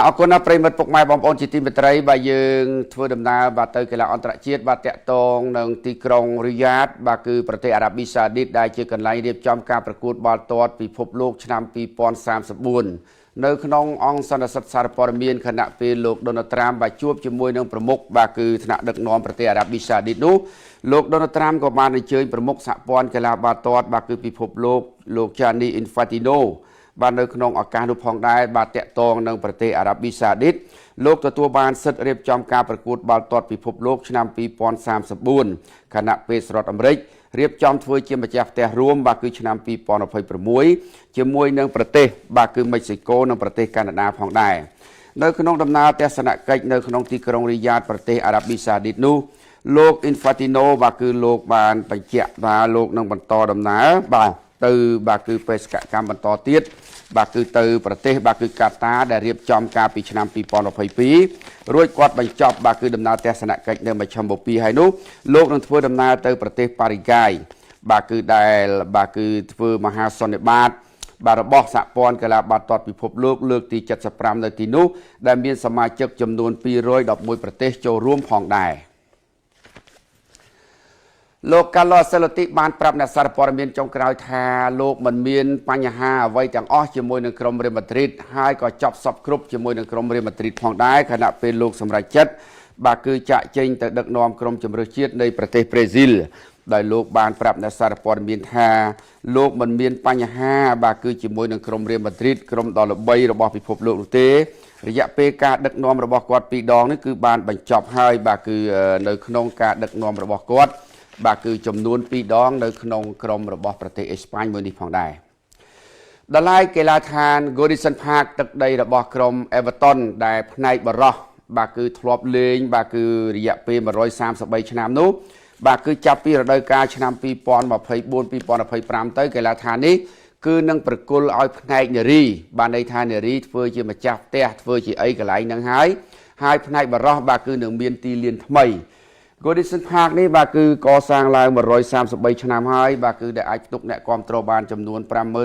អរគុណណាស់ប្រិមិត្តពុកម៉ែបងប្អូនជាទីមេត្រីបាទយើងធ្វើដំណើរបាទទៅកីឡាអន្តរជាតិបាទតាក់ទងនឹងទីក្រុងរីយ៉ាតបាទគឺប្រទេសអារ៉ាប៊ីសាអូឌីតដែលជាកន្លែងរៀបចំការប្រកួតបាល់ទាត់ពិភពលោកឆ្នាំ2034នៅក្នុងអង្គសន្និសីទសារព័ត៌មានខណៈពេលលោកដូណាល់ត្រាំបាទជួបជាមួយនឹងប្រមុខបាទគឺថ្នាក់ដឹកនាំប្រទេសអារ៉ាប៊ីសាអូឌីតនោះលោកដូណាល់ត្រាំក៏បានអញ្ជើញប្រមុខសហព័ន្ធកីឡាបាល់ទាត់បាទគឺពិភពលោកចានីអ៊ីនហ្វាទីណូបាននៅក្នុងឱកាសនោះផងដែរបាទតាក់ទងនឹងប្រទេសអារ៉ាប៊ីសាអូឌីតលោកទទួលបានសិទ្ធិរៀបចំការប្រកួតបាល់ទាត់ពិភពលោកឆ្នាំ2034ខណៈពេលសហរដ្ឋអាមេរិករៀបចំធ្វើជាម្ចាស់ផ្ទះរួមបាទគឺឆ្នាំ2026ជាមួយនឹងប្រទេសបាទគឺមិចស៊ីកូនិងប្រទេសកាណាដាផងដែរនៅក្នុងដំណើរទស្សនកិច្ចនៅក្នុងទីក្រុងរីយ៉ាតប្រទេសអារ៉ាប៊ីសាអូឌីតនោះលោកអ៊ីនហ្វាទីណូបាទគឺលោកបានបញ្ជាក់ថាលោកនឹងបន្តដំណើរបាទទៅបាទគឺបេសកកម្មបន្តទៀតបាទគឺទៅប្រទេសបាទគឺកាតាដែលរៀបចំការពីឆ្នាំ2022រួចគាត់បញ្ចប់បាទគឺដំណើរទស្សនកិច្ចនៅមជ្ឈមបូព៌ាហើយនោះលោកនឹងធ្វើដំណើរទៅប្រទេសប៉ារីហ្គាយបាទគឺដែលបាទគឺធ្វើមហាសន្និបាតបាទរបស់សហព័ន្ធកីឡាបាល់ទាត់ពិភពលោកលើកទី75នៅទីនោះដែលមានសមាជិកចំនួន211ប្រទេសចូលរួមផងដែរលោកកាឡូសេឡូទីបានប្រាប់អ្នកសារព័ត៌មានចុងក្រោយថាលោកមិនមានបញ្ហាអ្វីទាំងអស់ជាមួយនឹងក្រុមរ៉េម៉ាឌ្រីតហើយក៏ចប់សពគ្រប់ជាមួយនឹងក្រុមរ៉េម៉ាឌ្រីតផងដែរខណៈពេលលោកសម្រេចចិត្តបាទគឺចាក់ចេញទៅដឹកនាំក្រុមជម្រើសជាតិនៃប្រទេសប្រេស៊ីលដោយលោកបានប្រាប់អ្នកសារព័ត៌មានថាលោកមិនមានបញ្ហាបាទគឺជាមួយនឹងក្រុមរ៉េម៉ាឌ្រីតក្រុមដ៏ល្បីរបស់ពិភពលោកនោះទេរយៈពេលការដឹកនាំរបស់គាត់2ដងនេះគឺបានបញ្ចប់ហើយបាទគឺនៅក្នុងការដឹកនាំរបស់គាត់បាទគឺចំនួន2ដងនៅក្នុងក្រុមរបស់ប្រទេសអេស្ប៉ាញមួយនេះផងដែរដល់ហើយកីឡាដ្ឋាន Goodison Park ទឹកដីរបស់ក្រុម Everton ដែលផ្នែកបរោះបាទគឺធ្លាប់លេងបាទគឺរយៈពេល133ឆ្នាំនោះបាទគឺចាប់ពីរដូវកាលឆ្នាំ2024-2025ទៅកីឡាដ្ឋាននេះគឺនឹងប្រគល់ឲ្យផ្នែកនារីបាទន័យថានារីធ្វើជាម្ចាស់ផ្ទះធ្វើជាអីកន្លែងហ្នឹងហើយផ្នែកបរោះបាទគឺនឹងមានទីលានថ្មី Goodison Park នេះបាទគឺកសាងឡើង133ឆ្នាំហើយបាទគឺដែលអាចផ្ទុកអ្នកគាំទ្របានចំនួន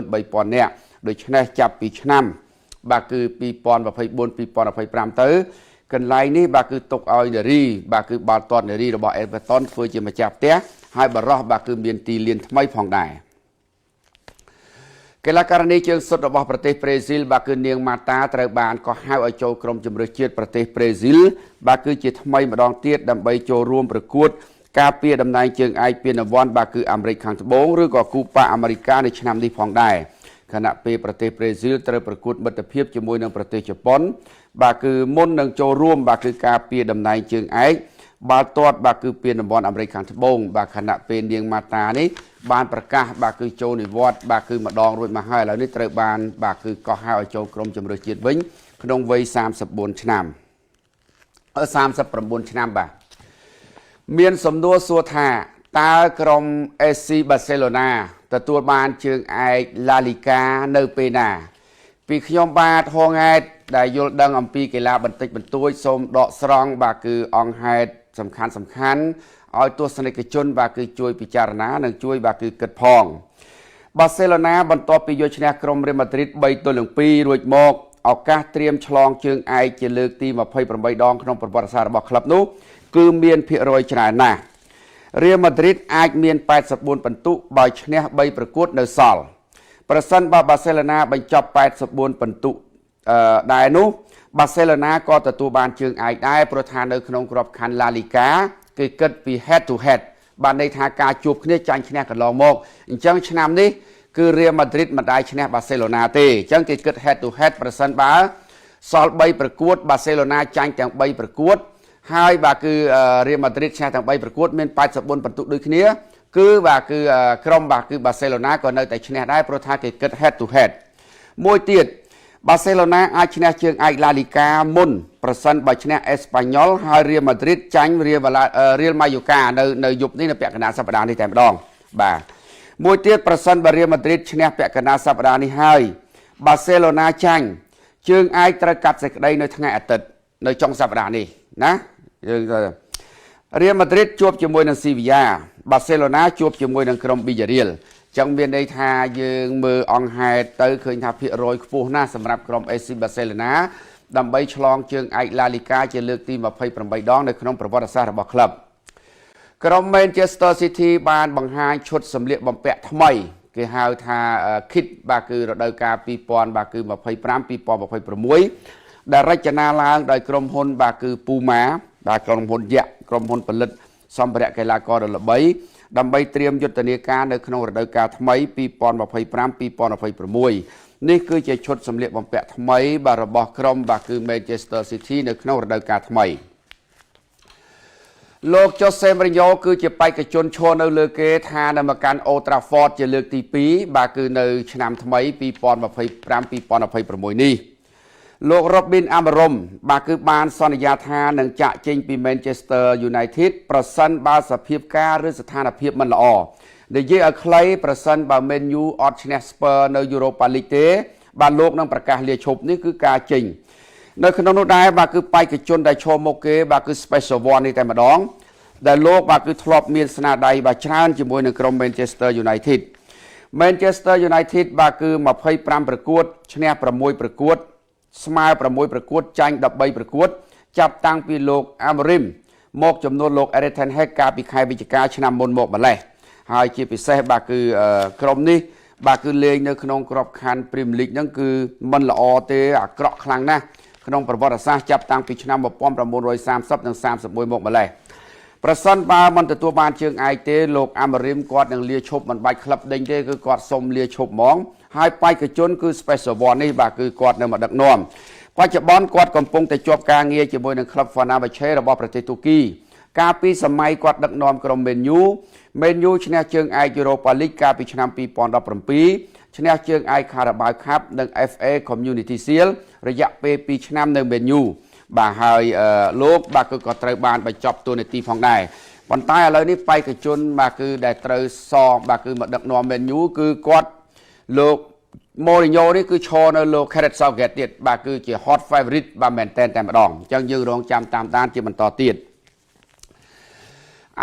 53,000នាក់ដូច្នេះចាប់ពីឆ្នាំបាទគឺ2024-2025ទៅកន្លែងនេះបាទគឺទុកឲ្យនារីបាទគឺបាល់ទាត់នារីរបស់ Everton ធ្វើជាម្ចាស់ផ្ទះហើយបរោះបាទគឺមានទីលានថ្មីផងដែរកីឡាករនេះជើងសុទ្ធរបស់ប្រទេសប្រេស៊ីលបាទគឺនាងម៉ាតាត្រូវបានកោះហៅឲ្យចូលក្រុមជម្រើសជាតិប្រទេសប្រេស៊ីលបាទគឺជាថ្មីម្ដងទៀតដើម្បីចូលរួមប្រកួតការពារតំណែងជើងឯកពានរង្វាន់បាទគឺអាមេរិកខាងត្បូងឬក៏គូប៉ាអាមេរិកានៅឆ្នាំនេះផងដែរខណៈពេលប្រទេសប្រេស៊ីលត្រូវប្រកួតមិត្តភាពជាមួយនឹងប្រទេសជប៉ុនបាទគឺមុននឹងចូលរួមបាទគឺការពារតំណែងជើងឯកបាល់ទាត់បាទគឺពានរង្វាន់អាមេរិកខាងត្បូងបាទខណៈពេលនាងម៉ាតានេះបានប្រកាសបាទគឺចូលនិវត្តន៍បាទគឺម្ដងរួចមកហើយឥឡូវនេះត្រូវបានបាទគឺកោះហៅឲ្យចូលក្រុមជម្រើសជាតិវិញក្នុងវ័យ34ឆ្នាំ39ឆ្នាំបាទមានសំណួរសួរថាតើក្រុម FC Barcelona ទទួលបានជើងឯក La Liga នៅពេលណាពីខ្ញុំបាទហងហេតុដែលយល់ដឹងអំពីកីឡាបន្តិចបន្តួចសូមដកស្រង់បាទគឺអង្គហេតុសំខាន់ឲ្យទស្សនិកជនបាទគឺជួយពិចារណានិងជួយបាទគឺគិតផងបាសេឡូណាបន្ទាប់ពីយកឈ្នះក្រុមរ៉េម៉ាឌ្រីត3-2រួចមកឱកាសត្រៀមឆ្លងជើងឯកជាលើកទី28ដងក្នុងប្រវត្តិសាស្ត្ររបស់ក្លឹបនោះគឺមានភាគរយច្រើនណាស់រ៉េម៉ាឌ្រីតអាចមាន84ពិន្ទុបើឈ្នះ3ប្រកួតនៅសល់ប្រសិនបើបាសេឡូណាបញ្ចប់84ពិន្ទុដែរនោះបាសេឡូណាក៏ទទួលបានជើងឯកដែរព្រោះថានៅក្នុងក្របខ័ណ្ឌ La Liga គេគិតពី head to head បានន័យថាការជួបគ្នាចាញ់ឈ្នះកន្លងមកអញ្ចឹងឆ្នាំនេះគឺ Real Madrid មិនได้ឈ្នះ Barcelona ទេអញ្ចឹងគេគិត head to head ប្រសិនបើសល់3ប្រកួត Barcelona ចាញ់ទាំង3ប្រកួតហើយបាទគឺ Real Madrid ឈ្នះទាំង3ប្រកួតមាន84ពិន្ទុដូចគ្នាគឺបាទគឺក្រុមបាទគឺ Barcelona ក៏នៅតែឈ្នះដែរព្រោះថាគេគិត head to head មួយទៀតបាសេឡូណាអាចឈ្នះជើងឯក La Liga មុនប្រសិនបើឈ្នះអេស្ប៉ាញ៉ុលហើយ Real Madrid ចាញ់ Real Mallorca នៅយប់នេះនៅពាក់កណ្ដាលសប្តាហ៍នេះតែម្ដងបាទមួយទៀតប្រសិនបើ Real Madrid ឈ្នះពាក់កណ្ដាលសប្តាហ៍នេះហើយបាសេឡូណាចាញ់ជើងឯកត្រូវកាត់សេចក្តីនៅថ្ងៃអាទិត្យនៅចុងសប្តាហ៍នេះណាយើង Real Madrid ជួបជាមួយនឹង Sevilla Barcelona ជួបជាមួយនឹងក្រុម Villarreal ចឹងមានន័យថាយើងមើលអង្គហេតុទៅឃើញថាភាគរយខ្ពស់ណាស់សម្រាប់ក្រុម AC Barcelona ดับใบฉลองเชิงไอลาลิกาจะเลือกทีมมา28ดองในขนมประวัติศาสตร์របស់ក្លឹបក្រុម Manchester City បានបង្ហាញឈុតសម្លៀកបំពាក់ថ្មីគេហៅថា kit បាទគឺរដូវកាល2000បាទគឺ25-2026ដែលរចនាឡើងដោយក្រុមហ៊ុនបាទគឺ Puma បាទក្រុមហ៊ុនយក្សក្រុមហ៊ុនផលិតសម្ភារៈកីឡាករល្បីដើម្បីត្រៀមយុទ្ធនាការនៅក្នុងរដូវកាលថ្មី2025-2026នេះគឺជាឈុតសម្លៀកបំពាក់ថ្មីបាទរបស់ក្រុមបាទគឺ Manchester City នៅក្នុងរដូវកាលថ្មីលោក Jose Mourinho គឺជាបេក្ខជនឈរនៅលើគេថានៅមកកាន់ Old Trafford ជាលើកទី2បាទគឺនៅឆ្នាំថ្មី2025-2026នេះលោក Robin Amarum បាទគឺបានសន្យាថានឹងចាក់ចេញពី Manchester United ប្រសិនបើសភាពការឬស្ថានភាពមិនល្អនិយាយឲ្យខ្លីប្រសិនបើ Man U អត់ឈ្នះ Spurs នៅ Europa League ទេបាទលោកនឹងប្រកាសលាឈប់នេះគឺការចេញនៅក្នុងនោះដែរបាទគឺបេក្ខជនដែលឈរមុខគេបាទគឺ Special One នេះតែម្ដងដែលលោកបាទគឺធ្លាប់មានស្នាដៃបាទច្រើនជាមួយនឹងក្រុម Manchester United Manchester United បាទគឺ25ប្រកួតឈ្នះ6ប្រកួតស្មើ6ប្រកួតចាញ់13ប្រកួតចាប់តាំងពីលោក Amorim មកចំនួនលោក Erik ten Hag កាលពីខែវិច្ឆិកាឆ្នាំមុនមកម្លេះហើយជាពិសេសបាទគឺក្រុមនេះបាទគឺលេងនៅក្នុងក្របខ័ណ្ឌ Premier League ហ្នឹងគឺមិនល្អទេអាក្រក់ខ្លាំងណាស់ក្នុងប្រវត្តិសាស្ត្រចាប់តាំងពីឆ្នាំ1930និង31មកម្លេះប្រសិនបើមិនទទួលបានជើងឯកទេលោក Amorim គាត់នឹងលាឈប់មិនបាច់ក្លឹបដេញទេគឺគាត់សុំលាឈប់ហ្មងហើយបេក្ខជនគឺ Special One នេះបាទគឺគាត់នៅមកដឹកនាំបច្ចុប្បន្នគាត់កំពុងតែជាប់ការងារជាមួយនឹងក្លឹប Fenerbahce របស់ប្រទេសទូគីកាលពីសម័យគាត់ដឹកនាំក្រុម Man U ឈ្នះជើងឯក Europa League កាលពីឆ្នាំ2017ឈ្នះជើងឯក Carabao Cup និង FA Community Shield រយៈពេល2ឆ្នាំនៅ Man U បាទហើយលោកបាទគឺក៏ត្រូវបានបញ្ចប់តួនាទីផងដែរប៉ុន្តែឥឡូវនេះបេក្ខជនបាទគឺដែលត្រូវសងបាទគឺមកដឹកនាំ Man U គឺគាត់លោក Mourinho នេះគឺឈរនៅលោក Gareth Southgate ទៀតបាទគឺជា hot favorite បាទមែនតែម្ដងអញ្ចឹងយើងរងចាំតាមដានជាបន្តទៀត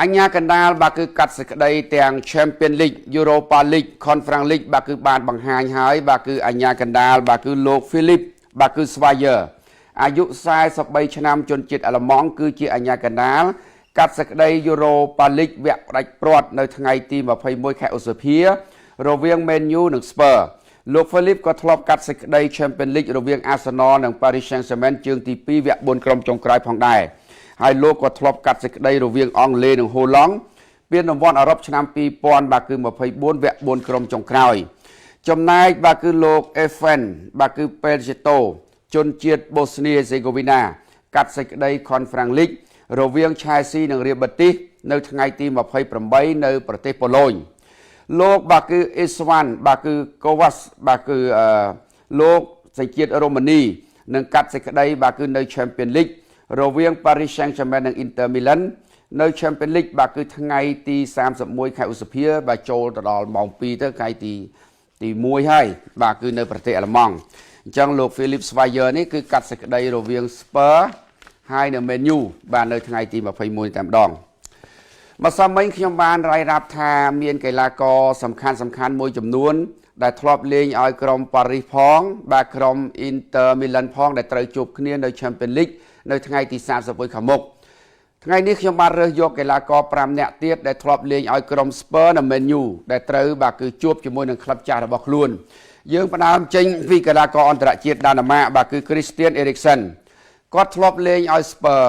អញ្ញាកណ្ដាលបាទគឺកាត់សេចក្តីទាំង Champions League Europa League Conference League បាទគឺបានបង្ហាញហើយបាទគឺអញ្ញាកណ្ដាលបាទគឺលោក Philip បាទគឺ Swyer អាយុ43ឆ្នាំជនជាតិអាល្លឺម៉ង់គឺជាអញ្ញាកណ្ដាលកាត់សេចក្តី Europa League វគ្គផ្ដាច់ព្រាត់នៅថ្ងៃទី21ខែឧសភារវាង Man U និង Spurs លោក Philip ក៏ធ្លាប់កាត់សេចក្តី Champions League រវាង Arsenal និង Paris Saint-Germain ជើងទី2វគ្គ4ក្រុមចុងក្រោយផងដែរហើយលោកក៏ធ្លាប់កាត់សេចក្តីរវាងអង់គ្លេសនិងហូឡង់ពានរង្វាន់អឺរ៉ុបឆ្នាំ2000បាទគឺ24វគ្គ4ក្រុមចុងក្រោយចំណែកបាទគឺលោក Evan បាទគឺ Pellegrino ជនជាតិបូស្នីហ្សេហ្គូវីណាកាត់សេចក្តី Conference League រវាង Chelsea និង Real Betis នៅថ្ងៃទី28នៅប្រទេសប៉ូឡូញលោកបាទគឺ Iswan បាទគឺ Kovac បាទគឺលោកសញ្ជាតិរ៉ូម៉ានីនឹងកាត់សេចក្តីបាទគឺនៅ Champions League រវាង Paris Saint-Germain និង Inter Milan នៅ Champions League បាទគឺថ្ងៃទី31ខែឧសភាបាទចូលទៅដល់ម៉ោង2ទៅថ្ងៃទី1ហើយបាទគឺនៅប្រទេសអាល្លឺម៉ង់អញ្ចឹងលោក Philip Swyer នេះគឺកាត់សេចក្តីរវាង Spurs ហើយនៅ Man U បាទនៅថ្ងៃទី21តែម្ដងម្សិលមិញខ្ញុំបានរាយរាប់ថាមានកីឡាករសំខាន់មួយចំនួនដែលធ្លាប់លេងឲ្យក្រុម Paris ផងបាទក្រុម Inter Milan ផងដែលត្រូវជួបគ្នានៅ Champions League នៅថ្ងៃទី31ខាងមុខថ្ងៃនេះខ្ញុំបានរើសយកកីឡាករ5នាក់ទៀតដែលធ្លាប់លេងឲ្យក្រុម Spurs និង Man U ដែលត្រូវបាទគឺជួបជាមួយនឹងក្លឹបចាស់របស់ខ្លួនយើងផ្ដើមចេញពីកីឡាករអន្តរជាតិដាណាម៉ាកបាទគឺ Christian Eriksen គាត់ធ្លាប់លេងឲ្យ Spurs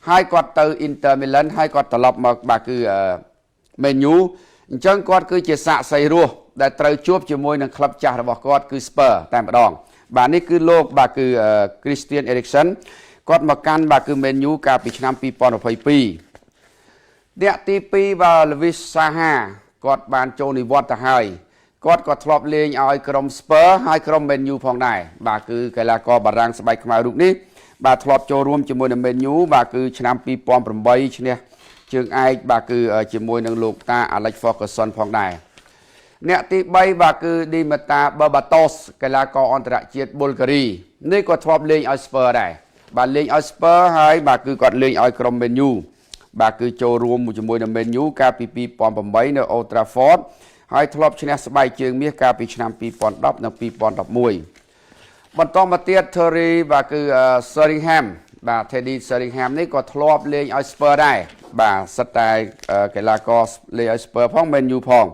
ហើយគាត់ទៅ Inter Milan ហើយគាត់ត្រឡប់មកបាទគឺ Man U អញ្ចឹងគាត់គឺជាសាក្សីរស់ដែលត្រូវជួបជាមួយនឹងក្លឹបចាស់របស់គាត់គឺ Spurs តែម្ដងបាទនេះគឺលោកបាទគឺ Christian Eriksen គាត់មកកាន់បាទគឺ Man U កាលពីឆ្នាំ2022អ្នកទី2បាទ Luis Saha គាត់បានចូលនិវត្តន៍ទៅហើយគាត់ក៏ធ្លាប់លេងឲ្យក្រុម Spurs ហើយក្រុម Man U ផងដែរបាទគឺកីឡាករបារាំងស្បែកខ្មៅរូបនេះបាទធ្លាប់ចូលរួមជាមួយនឹង Man U បាទគឺឆ្នាំ2008ឈ្នះជើងឯកបាទគឺជាមួយនឹងលោកតា Alex Ferguson ផងដែរអ្នកទី3បាទគឺ Dimitar Berbatov កីឡាករអន្តរជាតិប៊ុលហ្គារីនេះក៏ធ្លាប់លេងឲ្យ Spurs ដែរបាទលេងឲ្យ Spurs ហើយបាទគឺគាត់លេងឲ្យក្រុម Man U បាទគឺចូលរួមជាមួយនឹង Man U កាលពី2008នៅ Old Trafford ហើយធ្លាប់ឈ្នះស្បែកជើងមាសកាលពីឆ្នាំ2010និង2011 បន្តមកទៀត Terry បាទគឺ Sheringham បាទ Teddy Sheringham នេះក៏ធ្លាប់លេងឲ្យ Spurs ដែរបាទសិតតែកីឡាករលេងឲ្យ Spurs ផង Man U ផង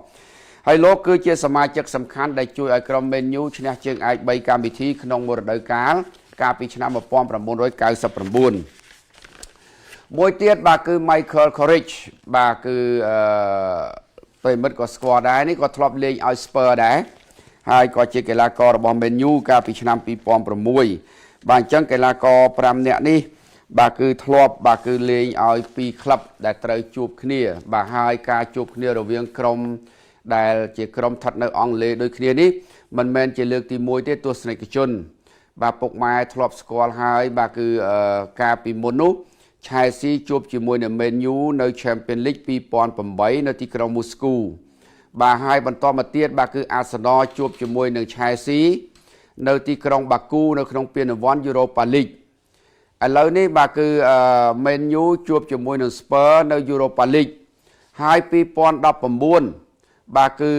ហើយលោកគឺជាសមាជិកសំខាន់ដែលជួយឲ្យក្រុម Man U ឈ្នះជើងឯក3កម្មវិធីក្នុងមួយរដូវកាលកាលពីឆ្នាំ1999មួយទៀតបាទគឺ Michael Carrick បាទគឺប្រិមិត្តក៏ស្គាល់ដែរនេះក៏ធ្លាប់លេងឲ្យ Spurs ដែរហើយក៏ជាកីឡាកររបស់ Man U កាលពីឆ្នាំ2006បាទអញ្ចឹងកីឡាករ5នាក់នេះបាទគឺធ្លាប់បាទគឺលេងឲ្យ2ក្លឹបដែលត្រូវជួបគ្នាបាទហើយការជួបគ្នារវាងក្រុមដែលជាក្រុមស្ថិតនៅអង់គ្លេសដូចគ្នានេះមិនមែនជាលើកទី1ទេទស្សនិកជនបាទពុកម៉ែធ្លាប់ស្គាល់ហើយបាទគឺការពីមុននោះ Chelsea ជួបជាមួយនឹង Man U នៅ Champions League 2008នៅទីក្រុង Moscow បាទហើយបន្តមកទៀតបាទគឺ Arsenal ជួបជាមួយនឹង Chelsea នៅទីក្រុង Baku នៅក្នុងពានរង្វាន់ Europa League ឥឡូវនេះបាទគឺ Man U ជួបជាមួយនឹង Spurs នៅ Europa League ហើយ2019បាទគឺ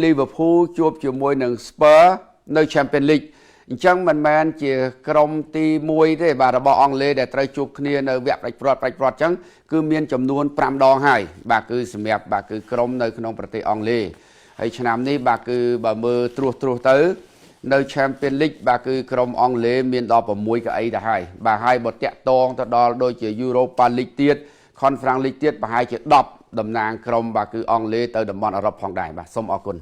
Liverpool ជួបជាមួយនឹង Spurs នៅ Champions League អញ្ចឹងមិនមែនជាក្រុមទី1ទេបាទរបស់អង់គ្លេសដែលត្រូវជួបគ្នានៅវគ្គផ្ដាច់ព្រាត់អញ្ចឹងគឺមានចំនួន5ដងហើយបាទគឺសម្រាប់បាទគឺក្រុមនៅក្នុងប្រទេសអង់គ្លេសហើយឆ្នាំនេះបាទគឺបើមើលត្រួសទៅនៅ Champions League បាទគឺក្រុមអង់គ្លេសមានដល់6កៅអីទៅហើយបាទហើយបើតាក់តងទៅដល់ដូចជា Europa League ទៀត Conference League ទៀតប្រហែលជា10តំណាងក្រុមបាទគឺអង់គ្លេសទៅតំបន់អឺរ៉ុបផងដែរបាទសូមអរគុណ